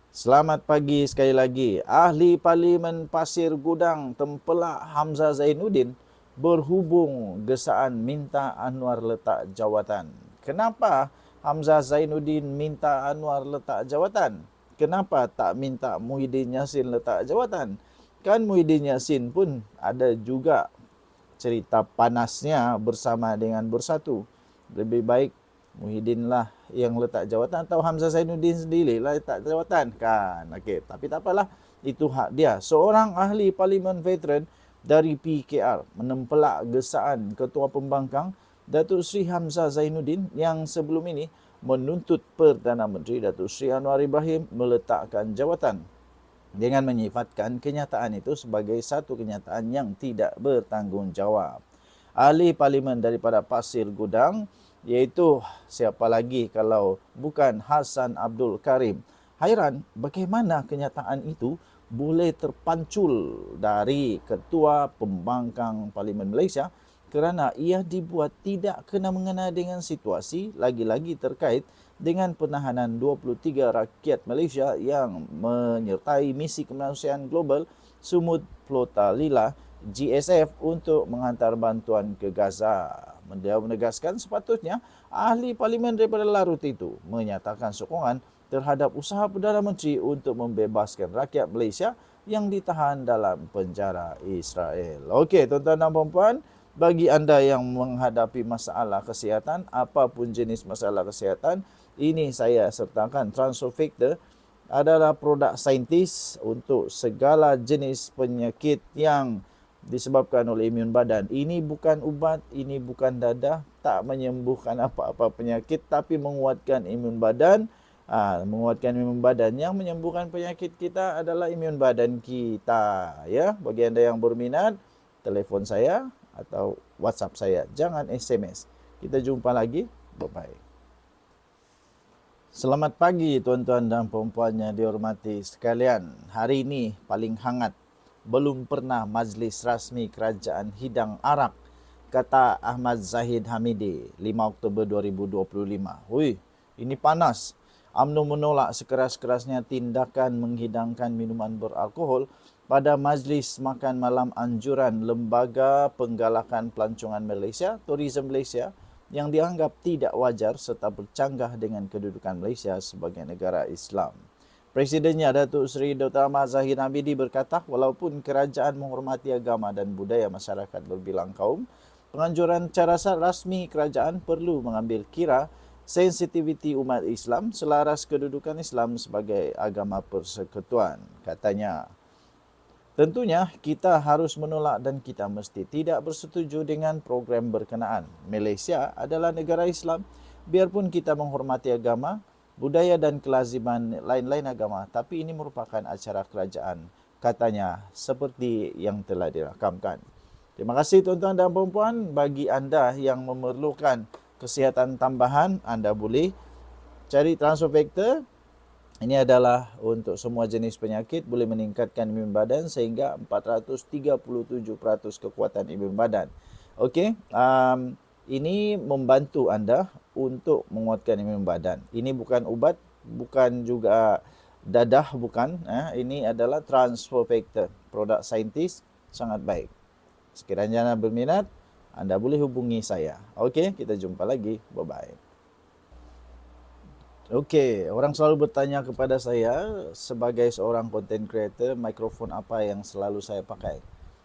Selamat pagi sekali lagi. Ahli Parlimen Pasir Gudang Tempelak Hamzah Zainuddin berhubung gesaan minta Anwar letak jawatan. Kenapa Hamzah Zainuddin minta Anwar letak jawatan? Kenapa tak minta Muhyiddin Yassin letak jawatan? Kan Muhyiddin Yassin pun ada juga cerita panasnya bersama dengan Bersatu. Lebih baik Muhyiddin lah yang letak jawatan atau Hamzah Zainuddin sendiri lah letak jawatan kan. Okey, tapi tak apalah, itu hak dia. Seorang ahli parlimen veteran dari PKR menempelak gesaan Ketua Pembangkang Datuk Seri Hamzah Zainuddin yang sebelum ini menuntut Perdana Menteri Datuk Seri Anwar Ibrahim meletakkan jawatan dengan menyifatkan kenyataan itu sebagai satu kenyataan yang tidak bertanggungjawab. Ahli parlimen daripada Pasir Gudang, iaitu siapa lagi kalau bukan Hassan Abdul Karim, hairan bagaimana kenyataan itu boleh terpancul dari Ketua Pembangkang Parlimen Malaysia kerana ia dibuat tidak kena-mengena dengan situasi, lagi-lagi terkait dengan penahanan 23 rakyat Malaysia yang menyertai misi kemanusiaan global Sumut Flota Lila GSF untuk menghantar bantuan ke Gaza. Dia menegaskan sepatutnya ahli parlimen daripada Larut itu menyatakan sokongan terhadap usaha Perdana Menteri untuk membebaskan rakyat Malaysia yang ditahan dalam penjara Israel. Okey, tuan-tuan dan puan-puan, bagi anda yang menghadapi masalah kesihatan, apapun jenis masalah kesihatan, ini saya sertakan Transofactor adalah produk saintis untuk segala jenis penyakit yang disebabkan oleh imun badan. Ini bukan ubat, ini bukan dadah, tak menyembuhkan apa-apa penyakit tapi menguatkan imun badan. Menguatkan imun badan. Yang menyembuhkan penyakit kita adalah imun badan kita. Ya, bagi anda yang berminat, telefon saya atau WhatsApp saya. Jangan SMS. Kita jumpa lagi. Bye-bye. Selamat pagi tuan-tuan dan puan-puan yang dihormati sekalian. Hari ini paling hangat. Belum pernah majlis rasmi Kerajaan Hidang Arak, kata Ahmad Zahid Hamidi, 5 Oktober 2025. Hui, ini panas. UMNO menolak sekeras-kerasnya tindakan menghidangkan minuman beralkohol pada Majlis Makan Malam Anjuran Lembaga Penggalakan Pelancongan Malaysia, Tourism Malaysia, yang dianggap tidak wajar serta bercanggah dengan kedudukan Malaysia sebagai negara Islam. Presidennya Datuk Seri Dr. Ahmad Zahid Hamidi berkata, walaupun kerajaan menghormati agama dan budaya masyarakat berbilang kaum, penganjuran cara rasmi kerajaan perlu mengambil kira sensitiviti umat Islam selaras kedudukan Islam sebagai agama persekutuan. Katanya, tentunya kita harus menolak dan kita mesti tidak bersetuju dengan program berkenaan. Malaysia adalah negara Islam, biarpun kita menghormati agama, budaya dan kelaziman lain-lain agama, tapi ini merupakan acara kerajaan, katanya, seperti yang telah dirakamkan. Terima kasih tuan-tuan dan puan-puan. Bagi anda yang memerlukan kesihatan tambahan, anda boleh cari Transofactor. Ini adalah untuk semua jenis penyakit, boleh meningkatkan imun badan sehingga 437% kekuatan imun badan. Okey, ini membantu anda untuk menguatkan imun badan. Ini bukan ubat, bukan juga dadah, bukan. Ini adalah Transofactor, produk saintis sangat baik. Sekiranya anda berminat, anda boleh hubungi saya. Okey, kita jumpa lagi. Bye-bye. Okey, orang selalu bertanya kepada saya sebagai seorang content creator, mikrofon apa yang selalu saya pakai.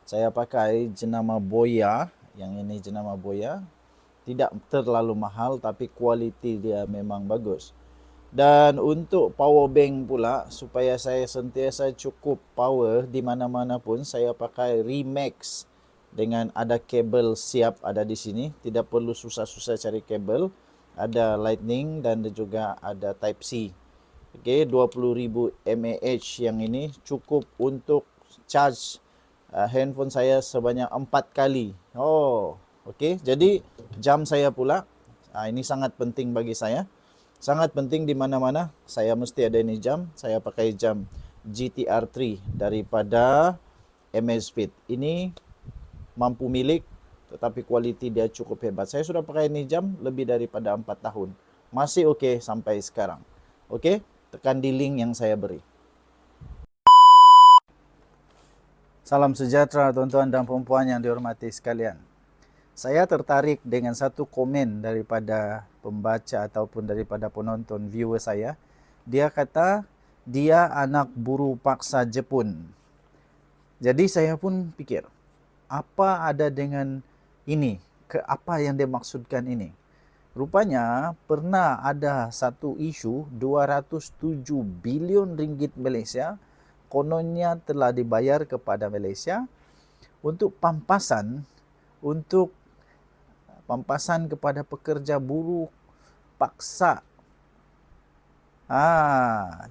Saya pakai jenama Boya, yang ini jenama Boya. Tidak terlalu mahal tapi kualiti dia memang bagus. Dan untuk power bank pula, supaya saya sentiasa cukup power di mana-mana pun, saya pakai Remax dengan ada kabel siap ada di sini. Tidak perlu susah-susah cari kabel. Ada lightning dan juga ada type C. Okey, 20,000 mAh yang ini cukup untuk charge handphone saya sebanyak 4 kali. Oh, okey. Jadi jam saya pula, ini sangat penting bagi saya. Sangat penting di mana-mana saya mesti ada ini jam. Saya pakai jam GTR 3 daripada Amazfit. Ini mampu milik tetapi kualiti dia cukup hebat. Saya sudah pakai ini jam lebih daripada 4 tahun. Masih okey sampai sekarang. Okey, tekan di link yang saya beri. Salam sejahtera tuan-tuan dan puan-puan yang dihormati sekalian. Saya tertarik dengan satu komen daripada pembaca ataupun daripada penonton viewer saya. Dia kata dia anak buruh paksa Jepun. Jadi saya pun fikir, apa ada dengan ini? Apa yang dia maksudkan ini? Rupanya pernah ada satu isu 207 bilion ringgit Malaysia kononnya telah dibayar kepada Malaysia untuk pampasan kepada pekerja buruh paksa.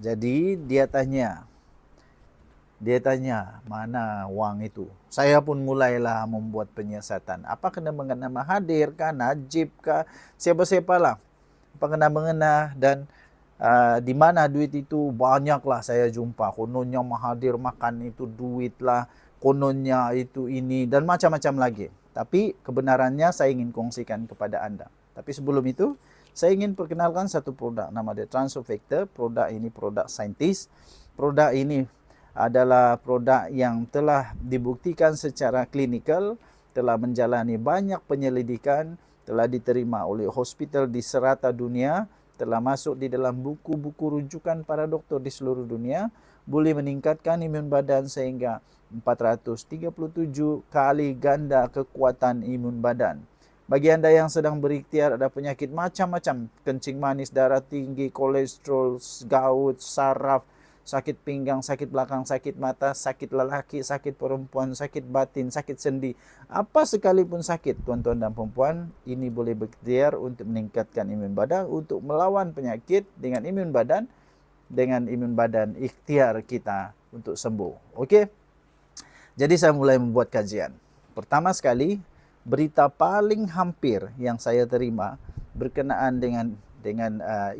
Jadi dia tanya mana wang itu. Saya pun mulailah membuat penyiasatan. Apa kena-mengena Mahathir kah, Najib kah, siapa-siapalah. Apa kena-mengena dan di mana duit itu banyaklah saya jumpa. Kononnya Mahathir makan itu duit lah, kononnya itu ini dan macam-macam lagi. Tapi kebenarannya saya ingin kongsikan kepada anda. Tapi sebelum itu, saya ingin perkenalkan satu produk. Nama dia Transofactor. Produk ini produk saintis. Produk ini adalah produk yang telah dibuktikan secara klinikal, telah menjalani banyak penyelidikan, telah diterima oleh hospital di serata dunia, telah masuk di dalam buku-buku rujukan para doktor di seluruh dunia, boleh meningkatkan imun badan sehingga 437 kali ganda kekuatan imun badan. Bagi anda yang sedang berikhtiar ada penyakit macam-macam, kencing manis, darah tinggi, kolesterol, gout, saraf, sakit pinggang, sakit belakang, sakit mata, sakit lelaki, sakit perempuan, sakit batin, sakit sendi. Apa sekalipun sakit, tuan-tuan dan perempuan, ini boleh berikhtiar untuk meningkatkan imun badan, untuk melawan penyakit dengan imun badan ikhtiar kita untuk sembuh. Okey? Jadi saya mulai membuat kajian. Pertama sekali, berita paling hampir yang saya terima berkenaan dengan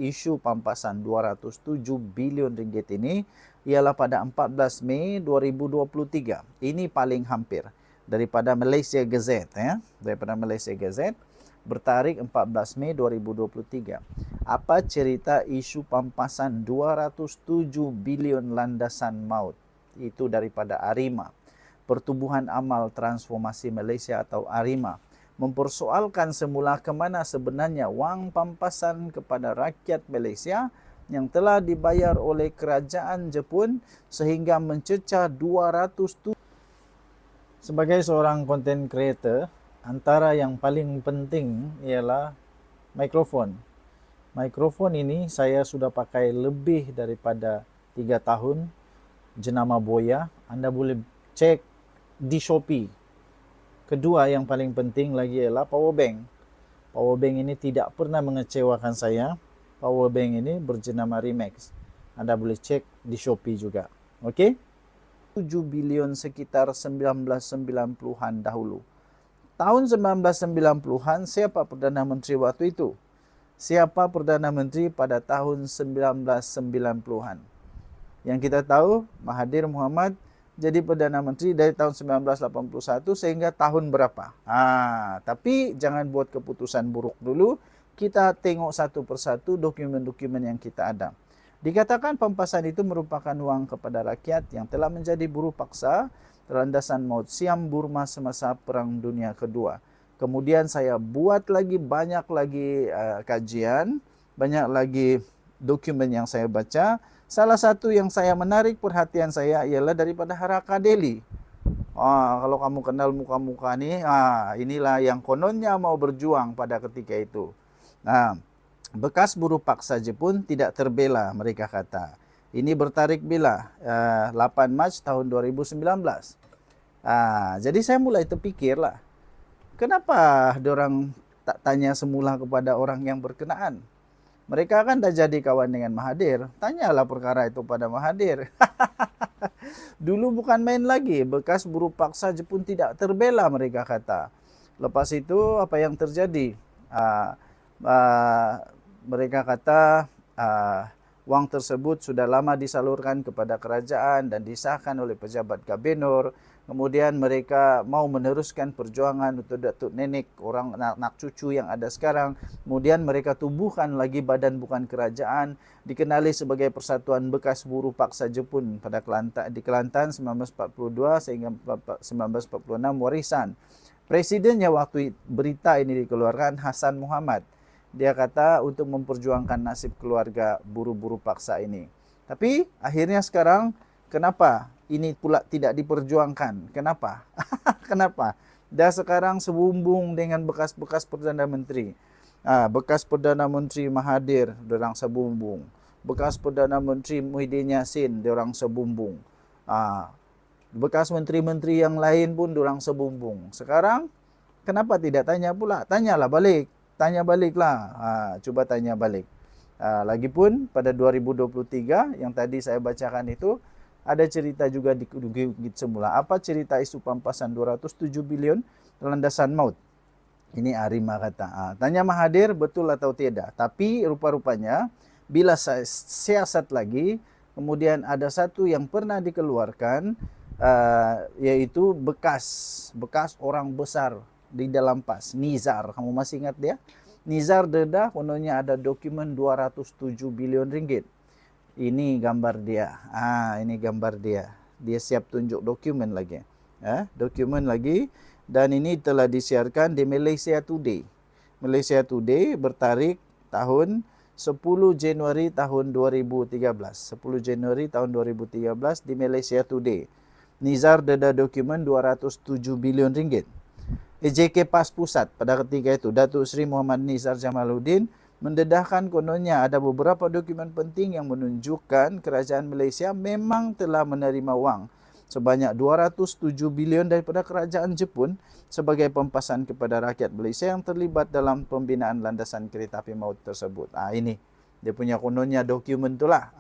isu pampasan 207 bilion ringgit ini ialah pada 14 Mei 2023. Ini paling hampir daripada Malaysia Gazette daripada Malaysia Gazette bertarikh 14 Mei 2023. Apa cerita isu pampasan 207 bilion landasan maut? Itu daripada ARIMA, Pertubuhan Amal Transformasi Malaysia atau ARIMA, mempersoalkan semula ke mana sebenarnya wang pampasan kepada rakyat Malaysia yang telah dibayar oleh kerajaan Jepun sehingga mencecah 200. Sebagai seorang content creator, antara yang paling penting ialah mikrofon. Mikrofon ini saya sudah pakai lebih daripada 3 tahun, jenama Boya. Anda boleh cek di Shopee. Kedua yang paling penting lagi ialah power bank. Power bank ini tidak pernah mengecewakan saya. Power bank ini berjenama Remax. Anda boleh cek di Shopee juga. Okey? 7 bilion sekitar 1990-an dahulu. Tahun 1990-an, siapa Perdana Menteri waktu itu? Siapa Perdana Menteri pada tahun 1990-an? Yang kita tahu, Mahathir Mohamad jadi Perdana Menteri dari tahun 1981 sehingga tahun berapa. Tapi jangan buat keputusan buruk dulu. Kita tengok satu persatu dokumen-dokumen yang kita ada. Dikatakan pampasan itu merupakan wang kepada rakyat yang telah menjadi buruh paksa landasan maut Siam Burma semasa Perang Dunia Kedua. Kemudian saya buat lagi banyak lagi kajian, banyak lagi dokumen yang saya baca. Salah satu yang saya menarik perhatian saya ialah daripada Haraka Delhi. Kalau kamu kenal muka-muka ni, inilah yang kononnya mau berjuang pada ketika itu. Bekas buruh paksa Jepun tidak terbela, mereka kata. Ini bertarikh bila? 8 Mac tahun 2019. Jadi saya mulai terfikirlah, kenapa diorang tak tanya semula kepada orang yang berkenaan? Mereka kan dah jadi kawan dengan Mahathir. Tanyalah perkara itu pada Mahathir. Dulu bukan main lagi. Bekas buruh paksa Jepun tidak terbela, mereka kata. Lepas itu apa yang terjadi? Mereka kata Wang tersebut sudah lama disalurkan kepada kerajaan dan disahkan oleh pejabat gubernur. Kemudian mereka mau meneruskan perjuangan untuk datuk nenek, orang anak cucu yang ada sekarang. Kemudian mereka tubuhkan lagi badan bukan kerajaan, dikenali sebagai Persatuan Bekas Buruh Paksa Jepun pada di Kelantan 1942 sehingga 1946 warisan. Presidennya waktu berita ini dikeluarkan Hasan Muhammad. Dia kata untuk memperjuangkan nasib keluarga buruh-buruh paksa ini. Tapi akhirnya sekarang kenapa ini pula tidak diperjuangkan? Kenapa? Kenapa? Dah sekarang sebumbung dengan bekas-bekas Perdana Menteri. Bekas Perdana Menteri Mahathir, diorang sebumbung. Bekas Perdana Menteri Muhyiddin Yassin, diorang sebumbung. Bekas menteri-menteri yang lain pun diorang sebumbung. Sekarang kenapa tidak tanya pula? Tanyalah balik. Tanya baliklah. Cuba tanya balik. Lagipun pada 2023 yang tadi saya bacakan itu ada cerita juga di Bukit Semula. Apa cerita isu pampasan 207 bilion landasan maut? Ini Arima kata. Tanya Mahathir betul atau tidak. Tapi rupa-rupanya bila saya siasat lagi, kemudian ada satu yang pernah dikeluarkan, yaitu bekas orang besar di dalam PAS, Nizar. Kamu masih ingat dia? Nizar Dedah, kononnya ada dokumen 207 bilion ringgit. Ini gambar dia. Ini gambar dia. Dia siap tunjuk dokumen lagi. Dokumen lagi. Dan ini telah disiarkan di Malaysia Today. Malaysia Today bertarik tahun 10 Januari tahun 2013. 10 Januari tahun 2013 di Malaysia Today. Nizar Dedah dokumen 207 bilion ringgit. EJK PAS Pusat pada ketika itu, Datuk Seri Muhammad Nizar Jamaluddin mendedahkan kononnya ada beberapa dokumen penting yang menunjukkan kerajaan Malaysia memang telah menerima wang sebanyak 207 bilion daripada kerajaan Jepun sebagai pempasan kepada rakyat Malaysia yang terlibat dalam pembinaan landasan kereta api maut tersebut. Ini dia punya kononnya dokumen itulah.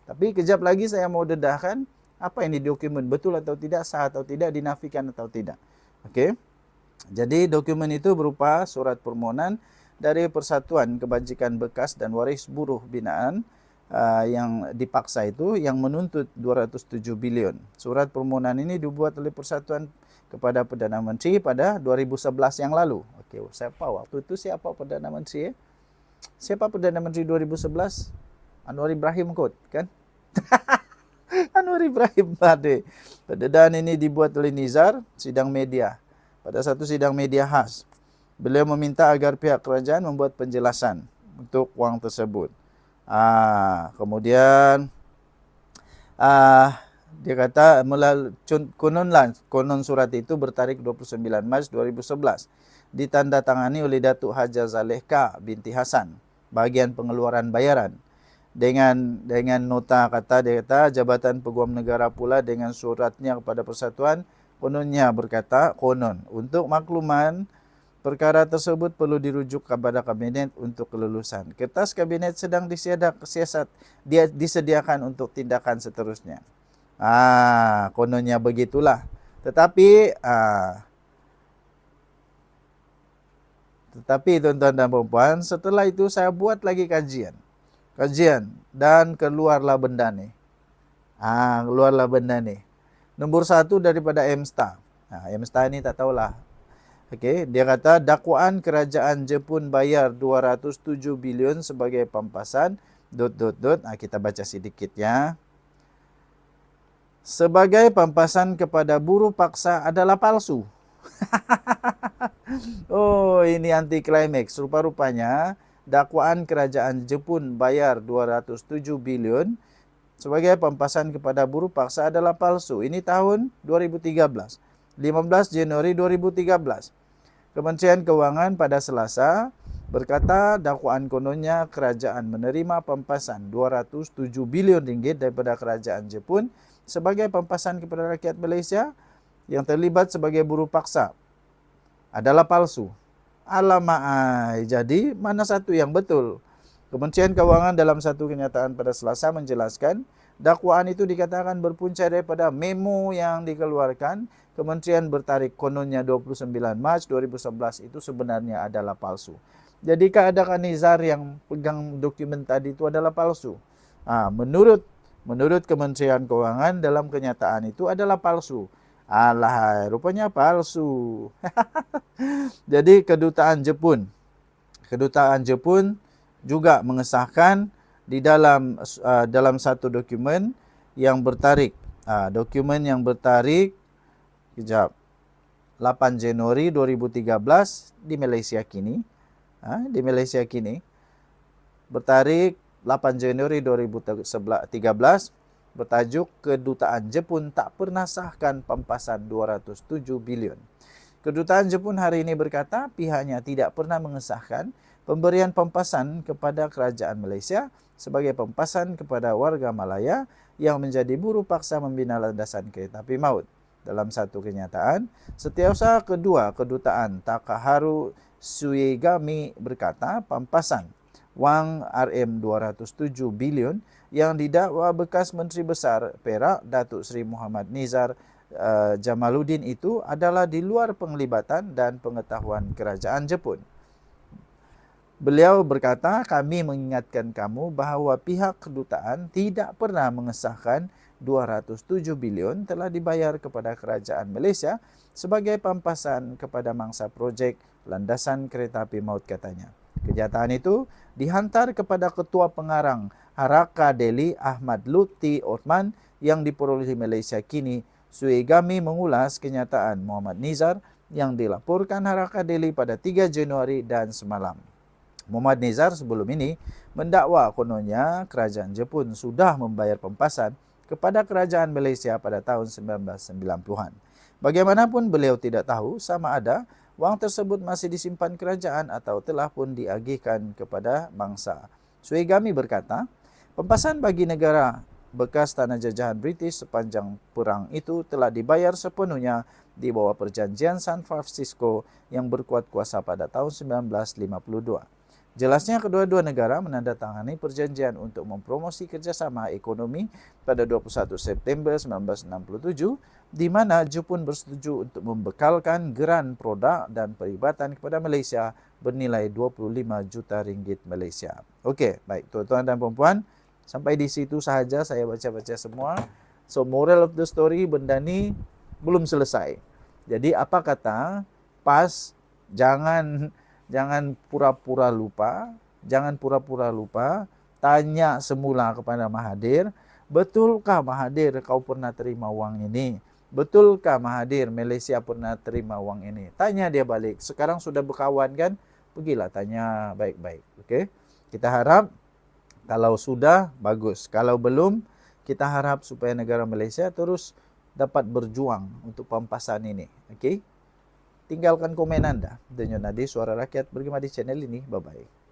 Tapi kejap lagi saya mau dedahkan apa ini dokumen, betul atau tidak, sah atau tidak, dinafikan atau tidak. Okey. Jadi dokumen itu berupa surat permohonan dari Persatuan Kebajikan Bekas dan Waris Buruh Binaan yang dipaksa itu yang menuntut 207 bilion. Surat permohonan ini dibuat oleh Persatuan kepada Perdana Menteri pada 2011 yang lalu. Okey, siapa waktu itu siapa Perdana Menteri? Siapa Perdana Menteri 2011? Anwar Ibrahim kot, kan? Anwar Ibrahim Bade. Pendedahan ini dibuat oleh Nizar, sidang media. Pada satu sidang media khas, beliau meminta agar pihak kerajaan membuat penjelasan untuk wang tersebut. Kemudian dia kata konon surat itu bertarik 29 Mac 2011 ditandatangani oleh Datuk Haja Zalehka binti Hasan, bahagian pengeluaran bayaran. Dengan nota dia kata Jabatan Peguam Negara pula dengan suratnya kepada Persatuan kononnya berkata, untuk makluman perkara tersebut perlu dirujuk kepada kabinet untuk kelulusan. Kertas kabinet sedang disediakan untuk tindakan seterusnya. Kononnya begitulah. Tetapi tuan-tuan dan puan, setelah itu saya buat lagi kajian dan keluarlah benda ni. Nombor 1 daripada MSTA. MSTA ni tak tahulah. Okey, dia kata dakwaan kerajaan Jepun bayar 207 bilion sebagai pampasan ... Kita baca sedikit ya. Sebagai pampasan kepada buruh paksa adalah palsu. Ini anti klimaks. Rupa-rupanya dakwaan kerajaan Jepun bayar 207 bilion sebagai pampasan kepada buruh paksa adalah palsu. Ini tahun 2013. 15 Januari 2013. Kementerian Keuangan pada Selasa berkata dakwaan kononnya kerajaan menerima pampasan 207 bilion ringgit daripada kerajaan Jepun sebagai pampasan kepada rakyat Malaysia yang terlibat sebagai buruh paksa adalah palsu. Alamak, jadi mana satu yang betul? Kementerian Keuangan dalam satu kenyataan pada Selasa menjelaskan dakwaan itu dikatakan berpunca daripada memo yang dikeluarkan Kementerian bertarik kononnya 29 Mac 2011 itu sebenarnya adalah palsu. Jadi keadaan Nizar yang pegang dokumen tadi itu adalah palsu. Menurut Kementerian Keuangan dalam kenyataan itu adalah palsu. Alah, rupanya palsu. Jadi kedutaan Jepun juga mengesahkan di dalam satu dokumen yang bertarikh kejap 8 Januari 2013 di Malaysia kini. Bertarikh 8 Januari 2013 bertajuk Kedutaan Jepun tak pernah sahkan pampasan 207 bilion. Kedutaan Jepun hari ini berkata pihaknya tidak pernah mengesahkan pemberian pampasan kepada kerajaan Malaysia sebagai pampasan kepada warga Malaya yang menjadi buruh paksa membina landasan kereta api maut. Dalam satu kenyataan, Setiausaha Kedua Kedutaan Takaharu Suegami berkata pampasan wang RM207 bilion yang didakwa bekas Menteri Besar Perak Datuk Seri Muhammad Nizar Jamaluddin itu adalah di luar penglibatan dan pengetahuan kerajaan Jepun. Beliau berkata, kami mengingatkan kamu bahawa pihak kedutaan tidak pernah mengesahkan 207 bilion telah dibayar kepada kerajaan Malaysia sebagai pampasan kepada mangsa projek landasan kereta api maut, katanya. Kenyataan itu dihantar kepada Ketua Pengarang Haraka Delhi Ahmad Lutfi Othman yang diperolehi Malaysia kini. Suegami mengulas kenyataan Muhammad Nizar yang dilaporkan Haraka Delhi pada 3 Januari dan semalam. Muhammad Nizar sebelum ini mendakwa kononnya kerajaan Jepun sudah membayar pampasan kepada kerajaan Malaysia pada tahun 1990-an. Bagaimanapun beliau tidak tahu sama ada wang tersebut masih disimpan kerajaan atau telah pun diagihkan kepada bangsa. Suegami berkata, pampasan bagi negara bekas tanah jajahan British sepanjang perang itu telah dibayar sepenuhnya di bawah perjanjian San Francisco yang berkuat kuasa pada tahun 1952. Jelasnya kedua-dua negara menandatangani perjanjian untuk mempromosi kerjasama ekonomi pada 21 September 1967, di mana Jepun bersetuju untuk membekalkan geran produk dan peribatan kepada Malaysia bernilai 25 juta ringgit Malaysia. Okey, baik tuan-tuan dan puan-puan, sampai di situ sahaja saya baca-baca semua. So moral of the story, benda ni belum selesai. Jadi apa kata? Jangan pura-pura lupa, tanya semula kepada Mahathir, betulkah Mahathir kau pernah terima wang ini? Betulkah Mahathir Malaysia pernah terima wang ini? Tanya dia balik. Sekarang sudah berkawan kan? Pergilah tanya baik-baik. Okey? Kita harap kalau sudah, bagus. Kalau belum, kita harap supaya negara Malaysia terus dapat berjuang untuk pampasan ini. Okey? Tinggalkan komen anda. Denyo Nadi, Suara Rakyat, bergema di channel ini. Bye-bye.